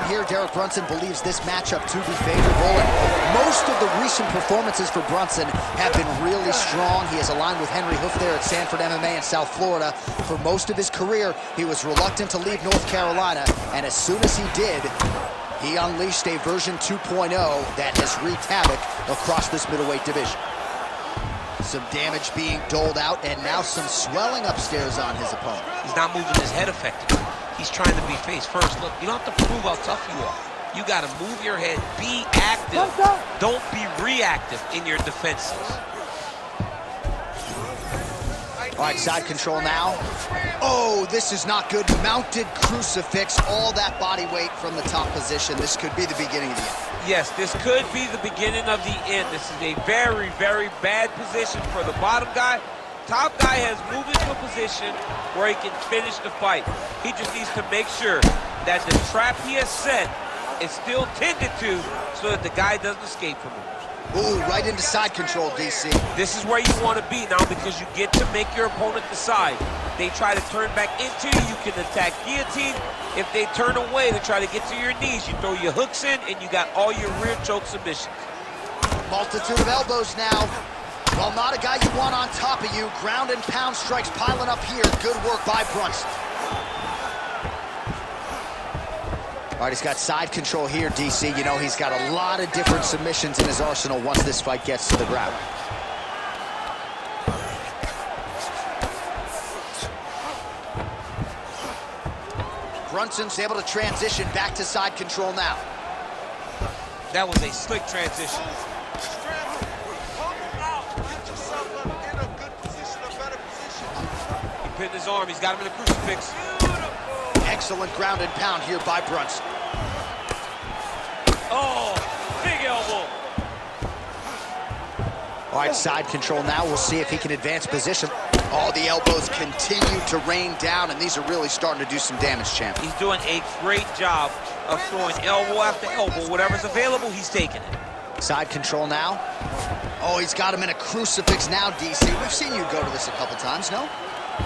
here, Derek Brunson believes this matchup to be favorable. And most of the recent performances for Brunson have been really strong. He has aligned with Henry Hoof there at Sanford MMA in South Florida. For most of his career, he was reluctant to leave North Carolina, and as soon as he did, he unleashed a version 2.0 that has wreaked havoc across this middleweight division. Some damage being doled out, and now some swelling upstairs on his opponent. He's not moving his head effectively. He's trying to be face first. Look, you don't have to prove how tough you are. You got to move your head, be active. Don't be reactive in your defenses. All right, side control now. Oh, this is not good. Mounted crucifix, all that body weight from the top position. This could be the beginning of the end. Yes, this could be the beginning of the end. This is a very, very bad position for the bottom guy. Top guy has moved into a position where he can finish the fight. He just needs to make sure that the trap he has set is still tended to so that the guy doesn't escape from him. Ooh, right into side control, DC. This is where you want to be now because you get to make your opponent decide. They try to turn back into you, you can attack guillotine. If they turn away to try to get to your knees, you throw your hooks in and you got all your rear choke submissions. Multitude of elbows now. Well, not a guy you want on top of you. Ground and pound strikes piling up here. Good work by Brunson. All right, he's got side control here, DC. You know, he's got a lot of different submissions in his arsenal once this fight gets to the ground. Brunson's able to transition back to side control now. That was a slick transition. He pinned his arm, he's got him in a crucifix. Excellent ground and pound here by Brunson. Oh, big elbow. All right, side control now. We'll see if he can advance position. Oh, the elbows continue to rain down, and these are really starting to do some damage, champ. He's doing a great job of throwing elbow after elbow. Whatever's available, he's taking it. Side control now. Oh, he's got him in a crucifix now, DC. We've seen you go to this a couple times, no?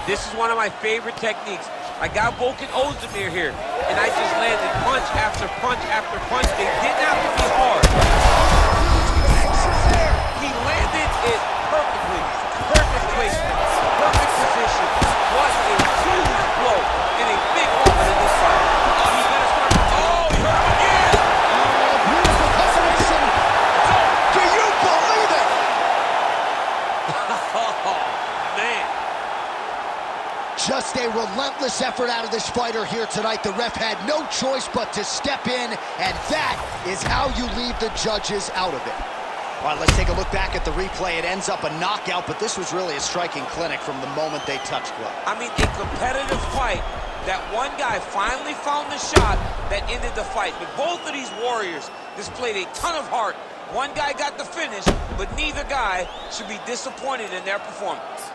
This is one of my favorite techniques. I got Volkov Ozdemir here, and I just landed punch after punch after punch. They didn't have to be hard. He landed it perfectly. Perfect placement, perfect position. What a huge blow and a big moment in this fight. Oh, he's gonna start. Oh, he hurt him again. Beautiful combination. Do you believe it? Oh, man. Just a relentless effort out of this fighter here tonight. The ref had no choice but to step in, and that is how you leave the judges out of it. All right, let's take a look back at the replay. It ends up a knockout, but this was really a striking clinic from the moment they touched glove. I mean, a competitive fight that one guy finally found the shot that ended the fight. But both of these warriors displayed a ton of heart. One guy got the finish, but neither guy should be disappointed in their performance.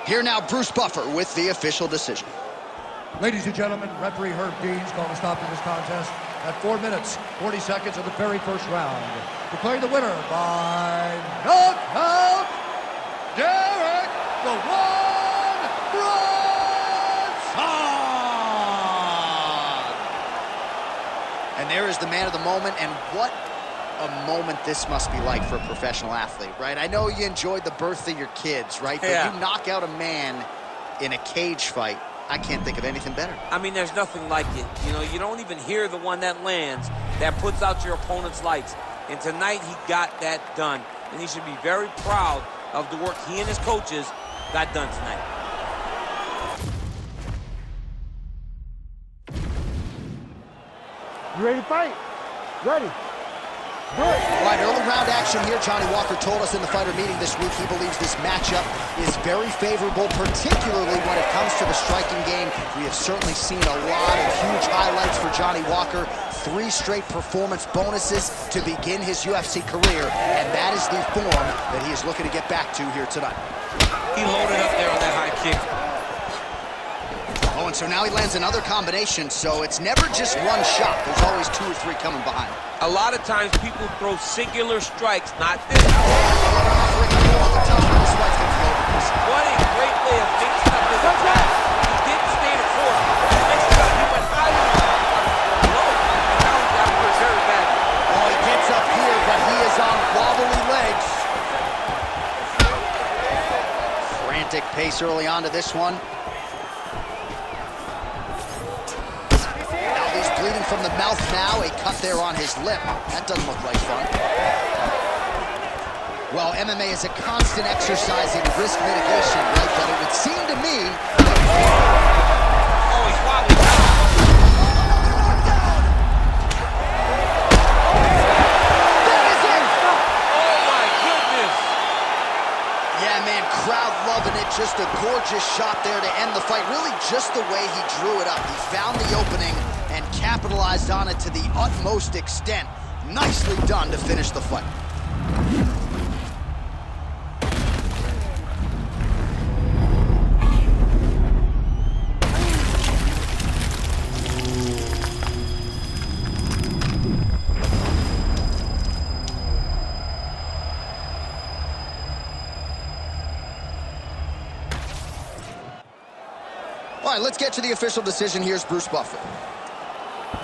Here now, Bruce Buffer with the official decision. Ladies and gentlemen, referee Herb Dean's called a stop to this contest at 4 minutes, 40 seconds of the very first round. Declaring the winner by knockout, Derek the One Brunson! And there is the man of the moment, and what a moment this must be like for a professional athlete, right? I know you enjoyed the birth of your kids, right? Yeah. But you knock out a man in a cage fight, I can't think of anything better. I mean, there's nothing like it. You know, you don't even hear the one that lands, that puts out your opponent's lights. And tonight, he got that done. And he should be very proud of the work he and his coaches got done tonight. You ready to fight? Ready. All right, early round action here. Johnny Walker told us in the fighter meeting this week he believes this matchup is very favorable, particularly when it comes to the striking game. We have certainly seen a lot of huge highlights for Johnny Walker. 3 straight performance bonuses to begin his UFC career, and that is the form that he is looking to get back to here tonight. He loaded up there on that high kick. Oh, and so now he lands another combination, so it's never just one shot. There's always 2 or 3 coming behind. A lot of times people throw singular strikes, not this. frantic pace early on to this one. Alvey's bleeding from the mouth now. A cut there on his lip. That doesn't look like fun. Well, MMA is a constant exercise in risk mitigation, right? But it would seem to me that... Oh, he's wobbling. That is it! Oh, my goodness. Yeah, man, crowd loving it. Just a gorgeous shot there to end the fight. Really just the way he drew it up. He found the opening and capitalized on it to the utmost extent. Nicely done to finish the fight. All right, let's get to the official decision. Here's Bruce Buffer.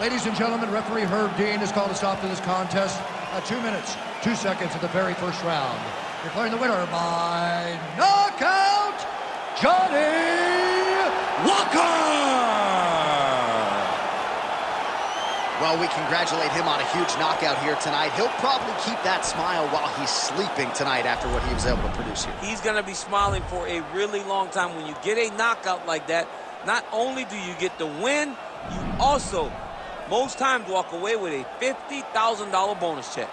Ladies and gentlemen, referee Herb Dean has called a stop to this contest at 2 minutes, 2 seconds of the very first round. Declaring the winner by knockout, Johnny Walker! Well, we congratulate him on a huge knockout here tonight. He'll probably keep that smile while he's sleeping tonight after what he was able to produce here. He's going to be smiling for a really long time. When you get a knockout like that, not only do you get the win, you also, most times, walk away with a $50,000 bonus check.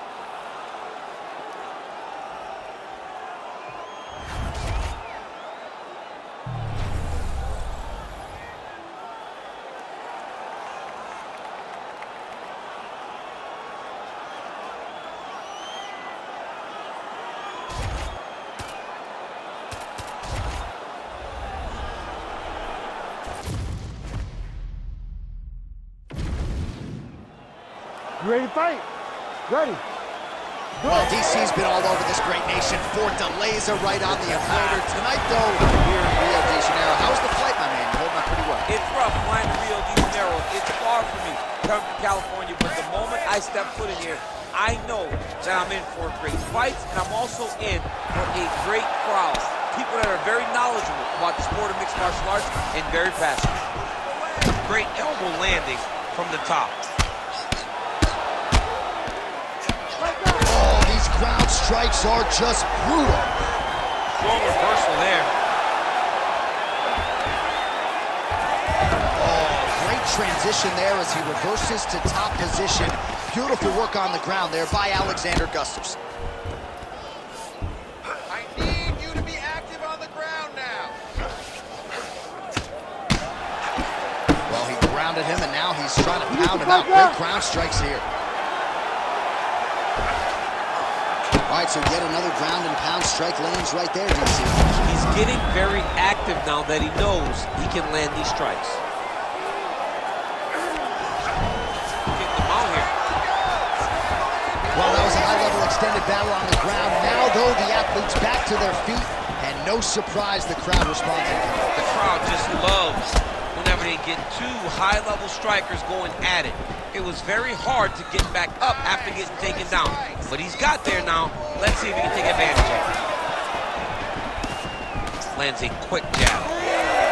You ready to fight? Ready. Well, DC's been all over this great nation. 4 delays are right on the equator. Tonight, though, here in Rio de Janeiro. How's the flight, my man? You're holding up pretty well. It's rough flying to Rio de Janeiro. It's far from me, coming from California, but the moment I step foot in here, I know that I'm in for great fights, and I'm also in for a great crowd. People that are very knowledgeable about the sport of mixed martial arts and very passionate. Great elbow landing from the top. Oh, these ground strikes are just brutal. Strong reversal there. Oh, great transition there as he reverses to top position. Beautiful work on the ground there by Alexander Gustafsson. I need you to be active on the ground now. Well, he grounded him, and now he's trying to pound him out. Great ground strikes here. All right, so yet another ground and pound strike lands right there, DC. He's getting very active now that he knows he can land these strikes. Getting them out here. Well, that was a high-level extended battle on the ground. Now, though, the athletes back to their feet, and no surprise the crowd responds. The crowd just loves whenever they get two high-level strikers going at it. It was very hard to get back up after getting taken down. But he's got there now. Let's see if he can take advantage of it. Lands a quick jab.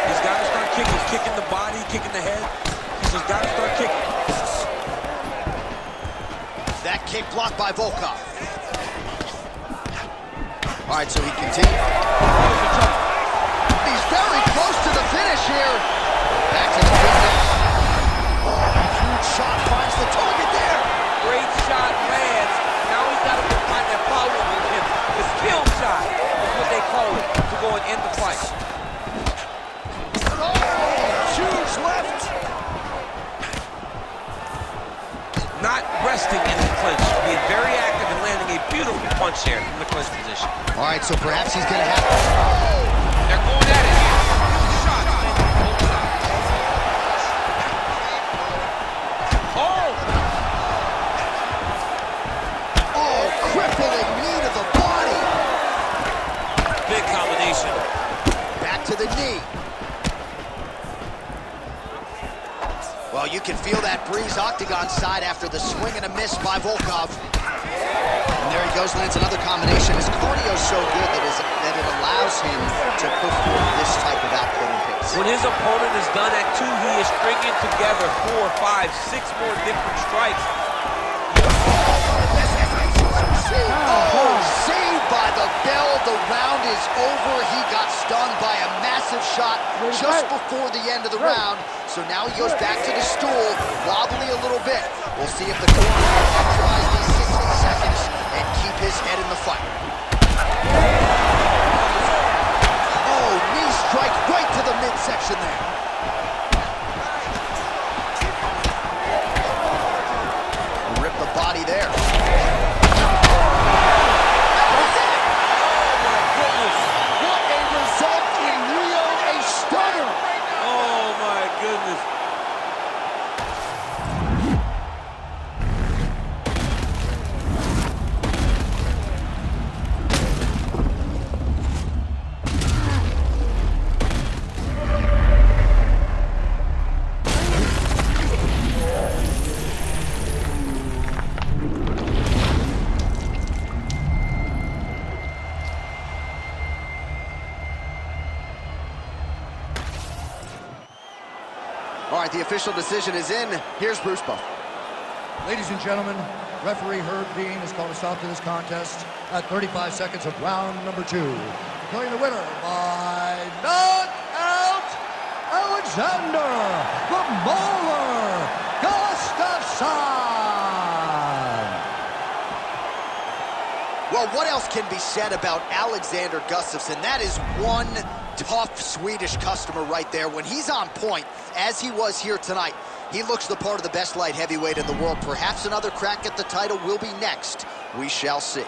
He's got to start kicking. He's kicking the body, kicking the head. He's just got to start kicking. That kick blocked by Volkov. All right, so he continues. He's very close to the finish here. Back to the finish. Huge shot finds the target there. Great shot lands. Now he's got to go find that follow-up with him. His kill shot is what they call it to go and end the fight. Oh, huge left. Not resting in the clinch, being very active and landing a beautiful punch there from the clinch position. All right, so perhaps he's going to have to... They're going at it here. Shot. Oh, crippling knee to the body. Big combination. Back to the knee. Well, you can feel that breeze octagon side after the swing and a miss by Volkov. And there he goes, lands another combination. His cardio is so good that it allows him to perform his opponent has done at 2, he is stringing together 4, 5, 6 more different strikes. Oh, saved by the bell. The round is over. He got stunned by a massive shot just before the end of the round. So now he goes back to the stool, wobbly a little bit. We'll see if the corner tries these 60 seconds and keep his head in the fight. Oh, knee strike right to the midsection there. Rip the body there. All right, the official decision is in. Here's Bruce Buff. Ladies and gentlemen, referee Herb Dean has called a stop to this contest at 35 seconds of round number 2. Declaring the winner by knockout, Alexander the Mauler Gustafsson. Well, what else can be said about Alexander Gustafsson? That is one tough Swedish customer right there. When he's on point, as he was here tonight, he looks the part of the best light heavyweight in the world. Perhaps another crack at the title will be next. We shall see.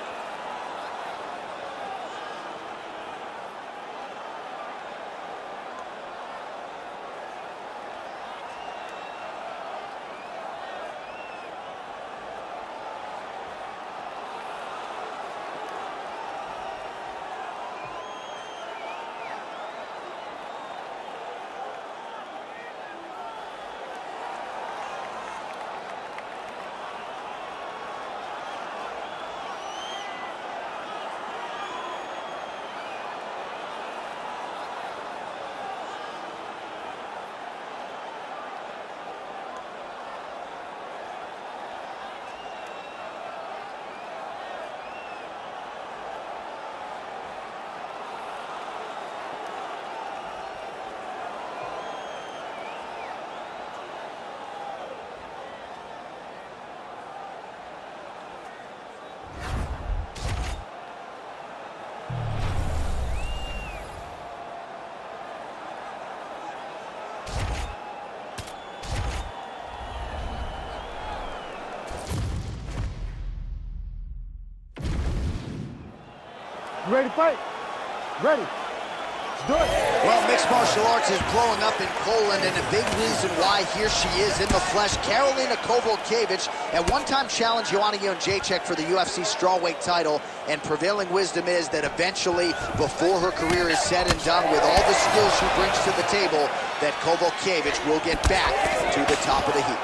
You ready to fight? Ready. Let's do it. Well, mixed martial arts is blowing up in Poland, and a big reason why here she is in the flesh, Karolina Kowalkiewicz, at one-time challenged Joanna Jędrzejczyk for the UFC strawweight title, and prevailing wisdom is that eventually, before her career is said and done, with all the skills she brings to the table, that Kowalkiewicz will get back to the top of the heap.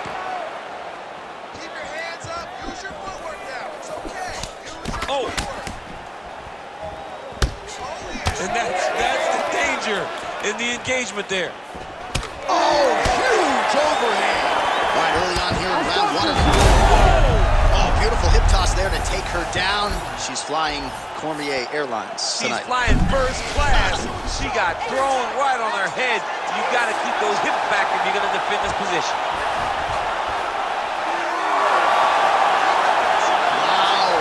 Keep your hands up. Use your footwork now. It's okay. Use your footwork. And that's the danger in the engagement there. Oh, huge overhand. All right, early on here in round 1. Oh, beautiful hip toss there to take her down. She's flying Cormier Airlines tonight. She's flying first class. She got thrown right on her head. You got to keep those hips back if you're going to defend this position. Wow.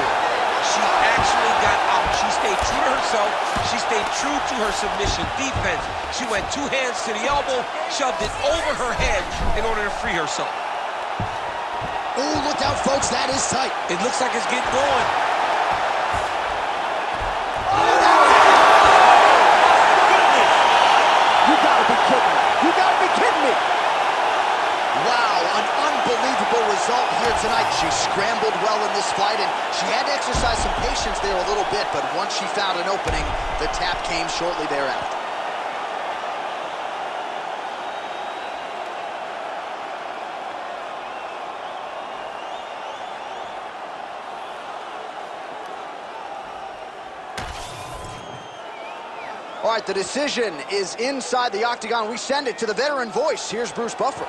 She actually got out. She stayed true to herself. She stayed true to her submission defense. She went 2 hands to the elbow, shoved it over her head in order to free herself. Oh, look out, folks. That is tight. It looks like it's getting going. You gotta be kidding me. You gotta be kidding me. Wow, an unbelievable result here tonight. She scrambled well in this fight, and she had to exercise some patience there a little bit, but once she found an opening, the tap came shortly thereafter. All right, the decision is inside the octagon. We send it to the veteran voice. Here's Bruce Buffer.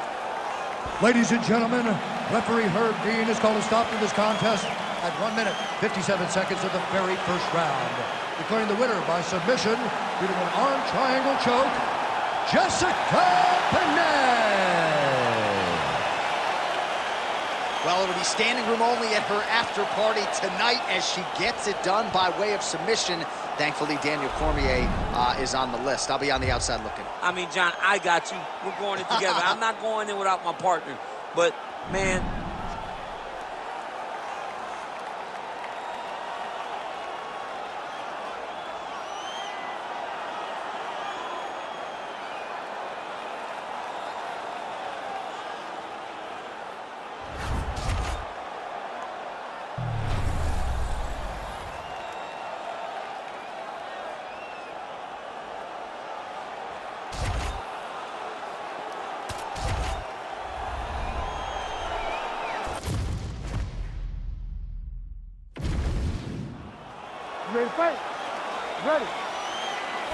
Ladies and gentlemen, referee Herb Dean has called a stop to this contest at 1 minute, 57 seconds of the very first round. Declaring the winner by submission due to an arm triangle choke, Jessica Penne. Well, it'll be standing room only at her after party tonight as she gets it done by way of submission. Thankfully, Daniel Cormier is on the list. I'll be on the outside looking. I mean, John, I got you. We're going in together. I'm not going in without my partner. But, man, Ready to fight? Ready.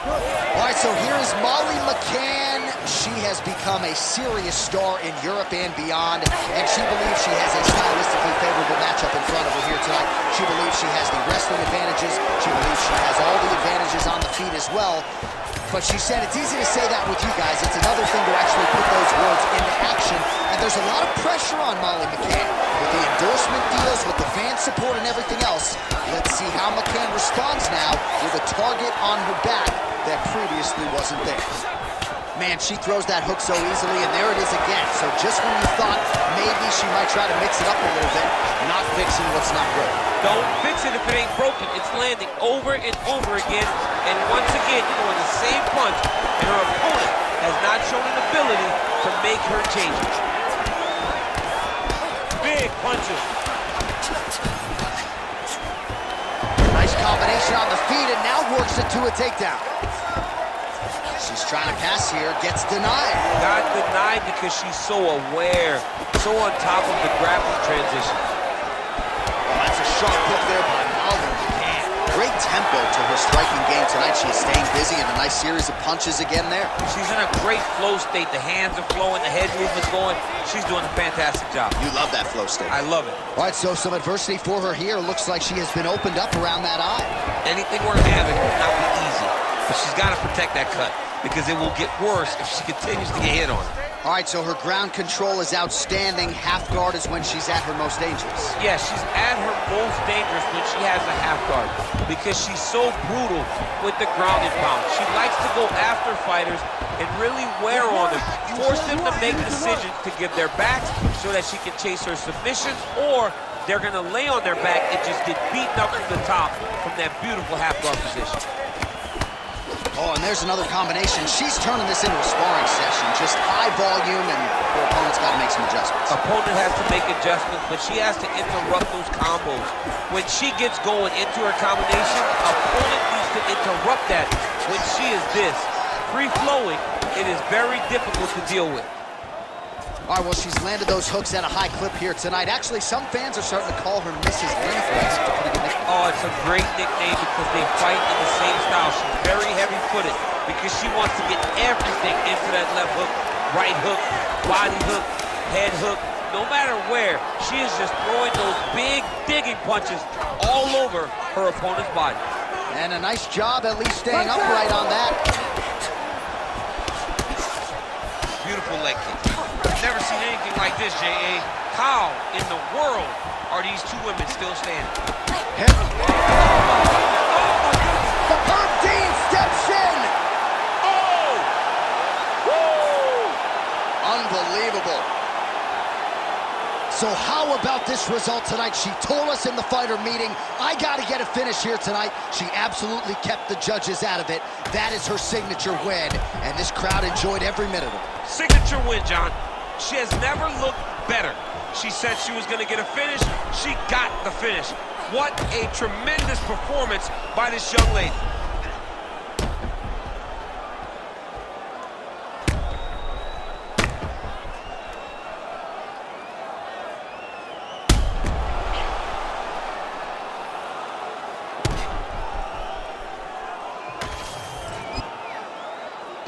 All right, so here is Molly McCann. She has become a serious star in Europe and beyond, and she believes she has a stylistically favorable matchup in front of her here tonight. She believes she has the wrestling advantages. She believes she has all the advantages on the feet as well. But she said it's easy to say that with you guys. It's another thing to actually put those words into action. And there's a lot of pressure on Molly McCann with the endorsement deals, with the fan support and everything else. Let's see how McCann responds now with a target on her back that previously wasn't there. Man, she throws that hook so easily, and there it is again. So just when you thought maybe she might try to mix it up a little bit, not fixing what's not broken. don't fix it if it ain't broken. It's landing over and over again. And once again, you're doing the same punch, and her opponent has not shown an ability to make her change it. Big punches. Nice combination on the feet, and now works it to a takedown. She's trying to pass here, gets denied. Got denied because she's so aware, so on top of the grappling transition. Well, that's a sharp hook there by Molly McCann. Great tempo to her striking game tonight. She is staying busy, and a nice series of punches again there. She's in a great flow state. The hands are flowing, the head movement's going. She's doing a fantastic job. You love that flow state. I love it. All right, so some adversity for her here. Looks like she has been opened up around that eye. Anything worth having will not be easy, but she's got to protect that cut, because it will get worse if she continues to get hit on. All right, so her ground control is outstanding. Half guard is when she's at her most dangerous. Yeah, she's at her most dangerous when she has a half guard, because she's so brutal with the ground and pound. She likes to go after fighters and really wear on them, force them to make decisions to give their backs so that she can chase her submissions, or they're going to lay on their back and just get beaten up from the top from that beautiful half guard position. Oh, and there's another combination. She's turning this into a sparring session. Just high volume, and her opponent's got to make some adjustments. Opponent has to make adjustments, but she has to interrupt those combos. When she gets going into her combination, opponent needs to interrupt that. When she is this free-flowing, it is very difficult to deal with. All right, well, she's landed those hooks at a high clip here tonight. Actually, some fans are starting to call her Mrs. Blanchfield. It's a pretty good nickname. Oh, it's a great nickname because they fight in the same style. She's very heavy-footed because she wants to get everything into that left hook, right hook, body hook, head hook. No matter where, she is just throwing those big digging punches all over her opponent's body. And a nice job at least staying upright on that. Beautiful leg kick. I've never seen anything like this, J.A. How in the world are these two women still standing? Herb Dean steps in. Oh! Woo! Unbelievable. So how about this result tonight? She told us in the fighter meeting, I got to get a finish here tonight. She absolutely kept the judges out of it. That is her signature win, and this crowd enjoyed every minute of it. Signature win, John. She has never looked better. She said she was going to get a finish. She got the finish. What a tremendous performance by this young lady.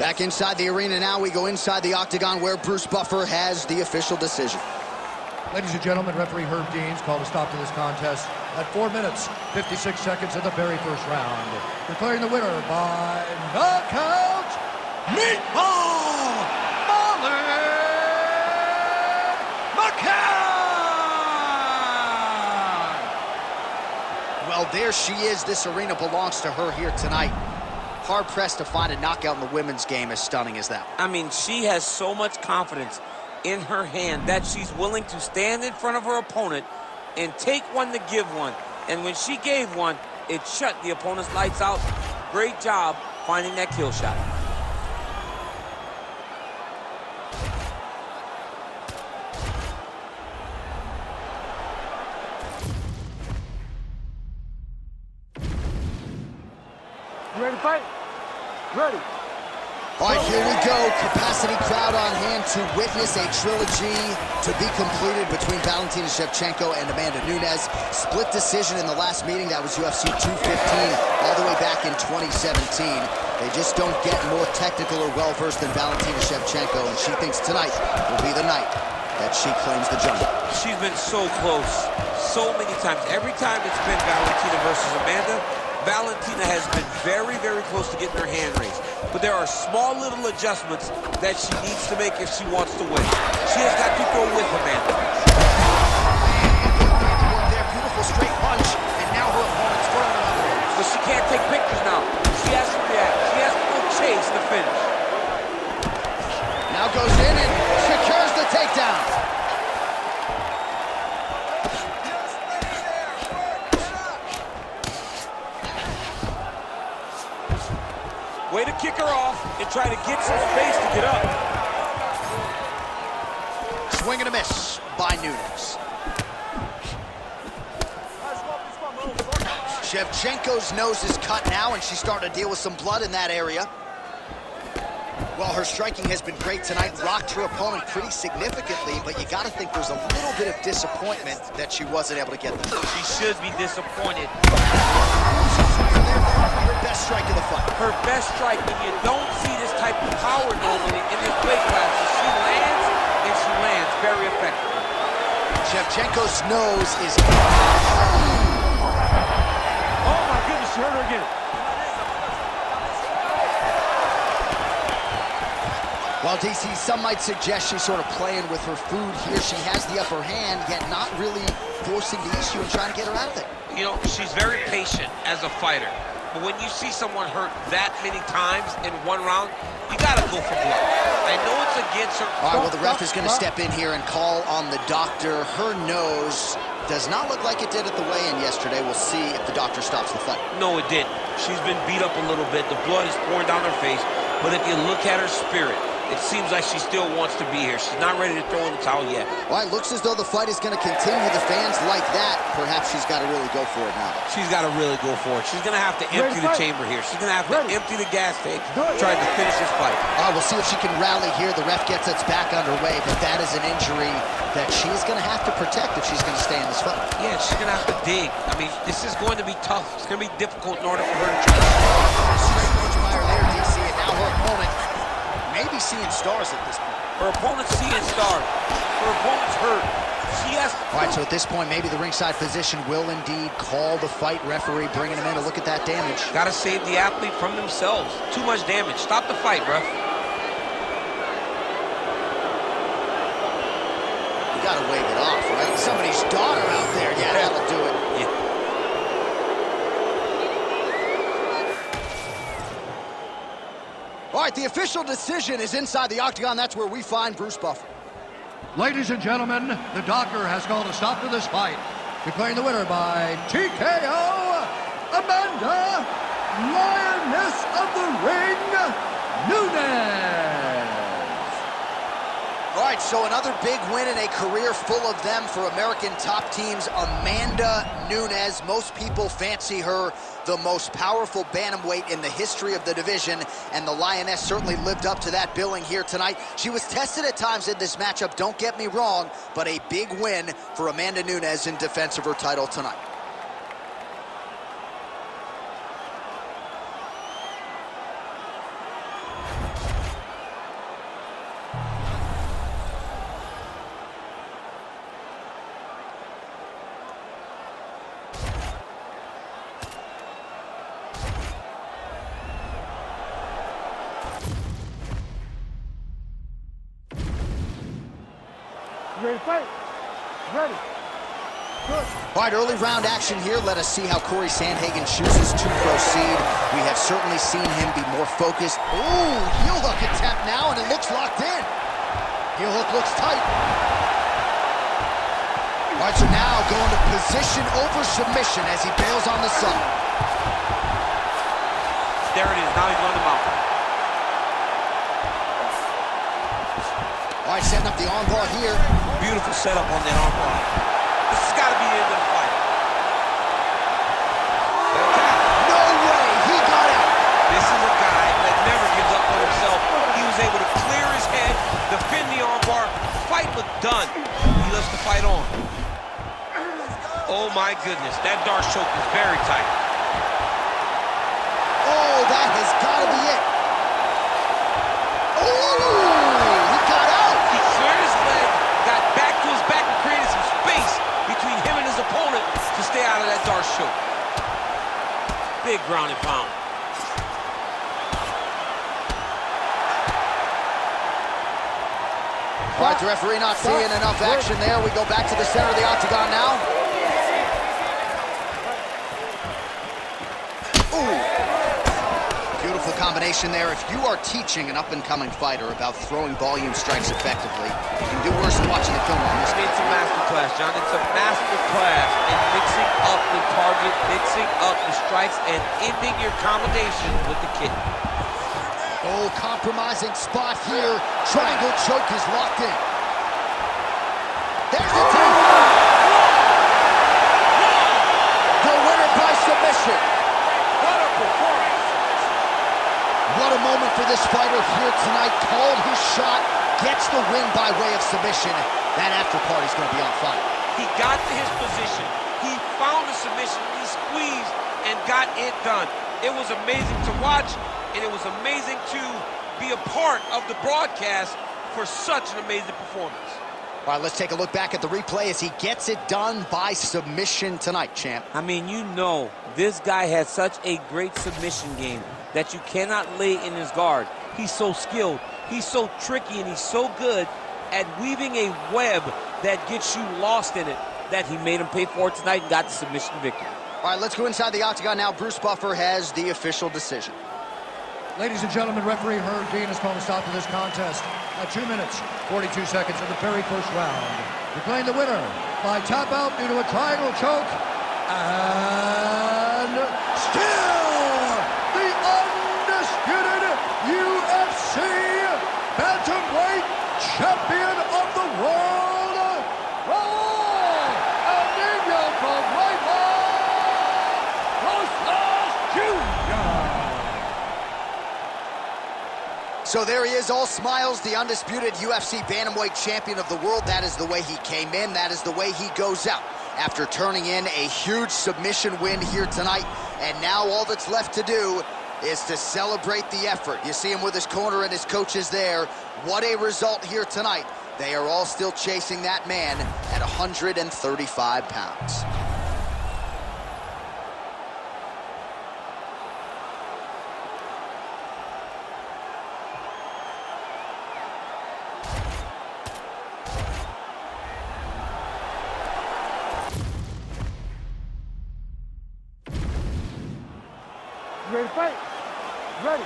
Back inside the arena now, we go inside the octagon where Bruce Buffer has the official decision. Ladies and gentlemen, referee Herb Deans called a stop to this contest at 4 minutes, 56 seconds of the very first round. Declaring the winner by knockout, Meatball McCann! Well, there she is. This arena belongs to her here tonight. Hard-pressed to find a knockout in the women's game as stunning as that. I mean, she has so much confidence in her hand that she's willing to stand in front of her opponent and take one to give one. And when she gave one, it shut the opponent's lights out. Great job finding that kill shot. You ready to fight? Ready. All right, here we go. Capacity crowd on hand to witness a trilogy to be completed between Valentina Shevchenko and Amanda Nunes. Split decision in the last meeting. That was UFC 215 all the way back in 2017. They just don't get more technical or well-versed than Valentina Shevchenko, and she thinks tonight will be the night that she claims the jungle. She's been so close, so many times. Every time it's been Valentina versus Amanda, Valentina has been very, very close to getting her hand raised. But there are small little adjustments that she needs to make if she wants to win. She has got to go with Amanda. There, beautiful straight punch, and now her opponent's throwing another. But she can't take pictures now. She has to react. She has to go chase the finish. Now goes in and secures the takedown. Way to kick her off and try to get some space to get up. Swing and a miss by Nunes. Shevchenko's nose is cut now, and she's starting to deal with some blood in that area. Well, her striking has been great tonight, rocked her opponent pretty significantly, but you got to think there's a little bit of disappointment that she wasn't able to get them. She should be disappointed. Her best strike of the fight. Her best strike, when you don't see this type of power normally in this weight class, she lands, and she lands very effectively. Shevchenko's nose is... Oh my goodness, she hurt her again. Well, DC, some might suggest she's sort of playing with her food here. She has the upper hand, yet not really forcing the issue and trying to get her out of it. You know, she's very patient as a fighter. But when you see someone hurt that many times in one round, you gotta go for blood. I know it's against her. All right, well, the ref is going to step in here and call on the doctor. Her nose does not look like it did at the weigh-in yesterday. We'll see if the doctor stops the fight. No, it didn't. She's been beat up a little bit. The blood is pouring down her face. But if you look at her spirit, it seems like she still wants to be here. She's not ready to throw in the towel yet. Well, it looks as though the fight is going to continue. The fans like that. Perhaps she's got to really go for it now. She's got to really go for it. She's going to have to empty the chamber here. She's going to have to empty the gas tank trying to finish this fight. All right, we'll see if she can rally here. The ref gets us back underway, but that is an injury that she's going to have to protect if she's going to stay in this fight. Yeah, she's going to have to dig. I mean, this is going to be tough. It's going to be difficult in order for her to try. Straight punch by her there, DC, and now her opponent maybe seeing stars at this point. Her opponent's seeing stars. Her opponent's hurt. She has to... All right, so at this point, maybe the ringside physician will indeed call the fight. Referee bringing him in to look at that damage. Got to save the athlete from themselves. Too much damage. Stop the fight, ref. You got to wave it off, right? Somebody's daughter out there. Yeah, that'll do it. Yeah. All right, the official decision is inside the octagon. That's where we find Bruce Buffer. Ladies and gentlemen, the doctor has called a stop to this fight, declaring the winner by TKO, Amanda, Lioness of the Ring, Nunes. All right, so another big win in a career full of them for American top teams, Amanda Nunes. Most people fancy her the most powerful bantamweight in the history of the division, and the Lioness certainly lived up to that billing here tonight. She was tested at times in this matchup, don't get me wrong, but a big win for Amanda Nunes in defense of her title tonight. Ready to fight? Ready. Good. All right, early round action here. Let us see how Corey Sandhagen chooses to proceed. We have certainly seen him be more focused. Ooh, heel hook attempt now, and it looks locked in. Heel hook looks tight. All right, so now going to position over submission as he bails on the sub. There it is. Now he's on the mount. All right, setting up the armbar here. Beautiful setup on that armbar. This has got to be the end of the fight. No way, he got out. This is a guy that never gives up on himself. He was able to clear his head, defend the armbar. Fight looked done. He lets the fight on. Oh my goodness, that Dart choke is very tight. Oh, that has got to be it. Oh, he got out. He cleared his leg, got back to his back and created some space between him and his opponent to stay out of that Dart choke. Big ground and pound. All right, the referee not seeing enough action there. We go back to the center of the octagon now. Ooh. Beautiful combination there. If you are teaching an up-and-coming fighter about throwing volume strikes effectively, you can do worse than watching the film on this. It's a masterclass, John. It's a masterclass in mixing up the target, mixing up the strikes, and ending your combination with the kick. Oh, compromising spot here. Triangle choke is locked in. There's the two. The winner by submission. What a performance. What a moment for this fighter here tonight. Called his shot, gets the win by way of submission. That after party's going to be on fire. He got to his position. He found the submission. He squeezed and got it done. It was amazing to watch, and it was amazing to be a part of the broadcast for such an amazing performance. All right, let's take a look back at the replay as he gets it done by submission tonight, champ. I mean, you know, this guy has such a great submission game that you cannot lay in his guard. He's so skilled, he's so tricky, and he's so good at weaving a web that gets you lost in it that he made him pay for it tonight and got the submission victory. All right, let's go inside the octagon now. Bruce Buffer has the official decision. Ladies and gentlemen, referee Herb Dean has called a stop to this contest at 2 minutes, 42 seconds of the very first round. Declaring the winner by tap out due to a triangle choke, and still the undisputed UFC bantamweight champion of the world, Rosas Jr. So there he is, all smiles, the undisputed UFC bantamweight champion of the world. That is the way he came in. That is the way he goes out after turning in a huge submission win here tonight. And now all that's left to do is to celebrate the effort. You see him with his corner and his coaches there. What a result here tonight. They are all still chasing that man at 135 pounds. Ready to fight? Ready.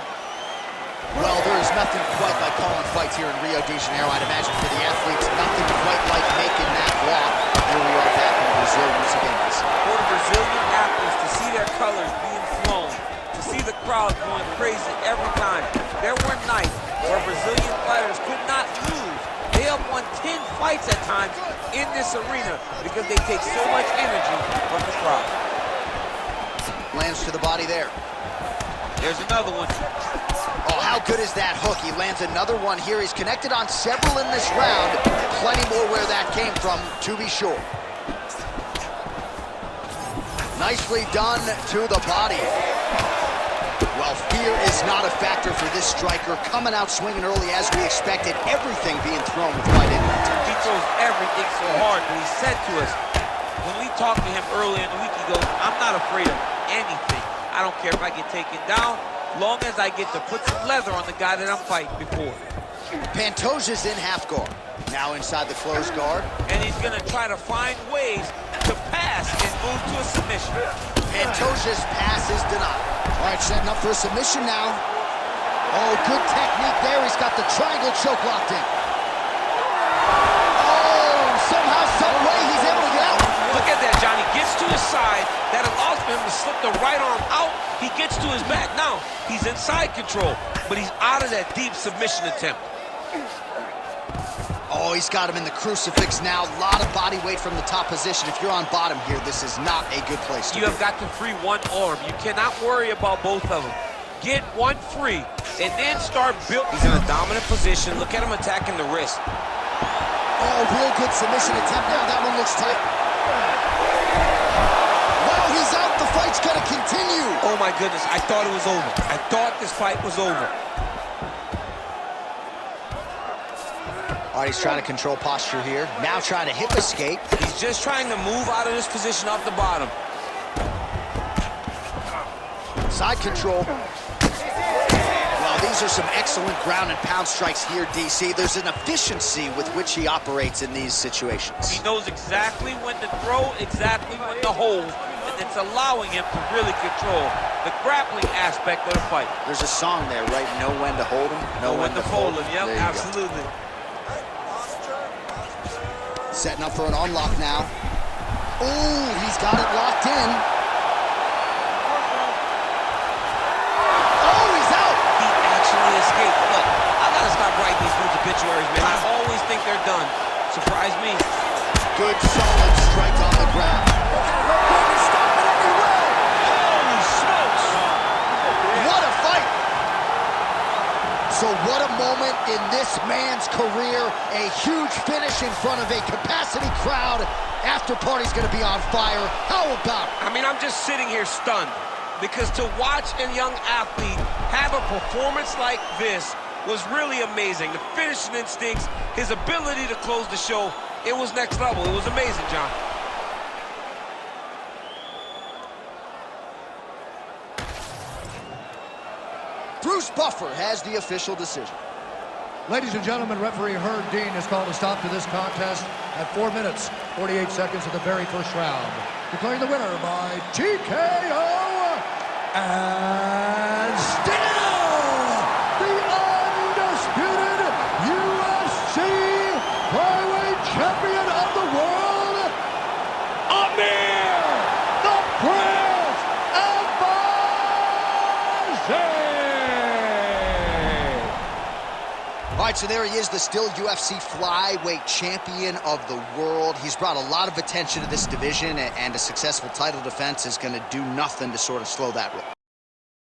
Well, there is nothing quite like calling fights here in Rio de Janeiro. I'd imagine for the athletes, nothing quite like making that walk. Here we are back in Brazil once again. For the Brazilian athletes to see their colors being flown, to see the crowd going crazy every time. There were nights where Brazilian fighters could not lose. They have won 10 fights at times in this arena because they take so much energy from the crowd. Lands to the body there. There's another one. Oh, how good is that hook? He lands another one here. He's connected on several in this round. Plenty more where that came from, to be sure. Nicely done to the body. Well, fear is not a factor for this striker. Coming out swinging early as we expected. Everything being thrown with right in. He throws everything so hard, but he said to us, when we talked to him earlier in the week, he goes, I'm not afraid of anything. I don't care if I get taken down, long as I get to put some leather on the guy that I'm fighting before. Pantoja's in half guard. Now inside the closed guard. And he's going to try to find ways to pass and move to a submission. Pantoja's pass is denied. All right, setting up for a submission now. Oh, good technique there. He's got the triangle choke locked in. Oh, somehow, some way, he's able to get out. Look at that, Johnny. Gets to his side. That allows him to slip the right arm out. He gets to his back. Now, he's in side control, but he's out of that deep submission attempt. Oh, he's got him in the crucifix now. A lot of body weight from the top position. If you're on bottom here, this is not a good place to be. You have got to free one arm. You cannot worry about both of them. Get one free, and then start building. He's in a dominant position. Look at him attacking the wrist. Oh, real good submission attempt there. That one looks tight. Wow, he's out. The fight's gonna continue. Oh, my goodness. I thought it was over. I thought this fight was over. All right, he's trying to control posture here. Now trying to hip escape. He's just trying to move out of this position off the bottom. Side control. Well, these are some excellent ground and pound strikes here, DC. There's an efficiency with which he operates in these situations. He knows exactly when to throw, exactly when to hold, and it's allowing him to really control the grappling aspect of the fight. There's a song there, right? Know when to hold him, know when to fold him. Yep, absolutely. Setting up for an unlock now. Oh, he's got it locked in. Oh, he's out. He actually escaped. Look, I gotta stop writing these dudes obituaries, man. I always think they're done. Surprise me. Good, solid strike on the ground. Holy smokes! What a fight! So what a moment in this man's career. A huge finish in front of a capacity crowd. After party's gonna be on fire. How about it? I mean, I'm just sitting here stunned because to watch a young athlete have a performance like this was really amazing. The finishing instincts, his ability to close the show, it was next level. It was amazing, John. Bruce Buffer has the official decision. Ladies and gentlemen, referee Herb Dean has called a stop to this contest at 4 minutes, 48 seconds of the very first round. Declaring the winner by TKO, and still the undisputed UFC flyweight champion of the world, Amir the Prince Albazi! All right, so there he is, the still UFC flyweight champion of the world. He's brought a lot of attention to this division, and a successful title defense is going to do nothing to sort of slow that roll.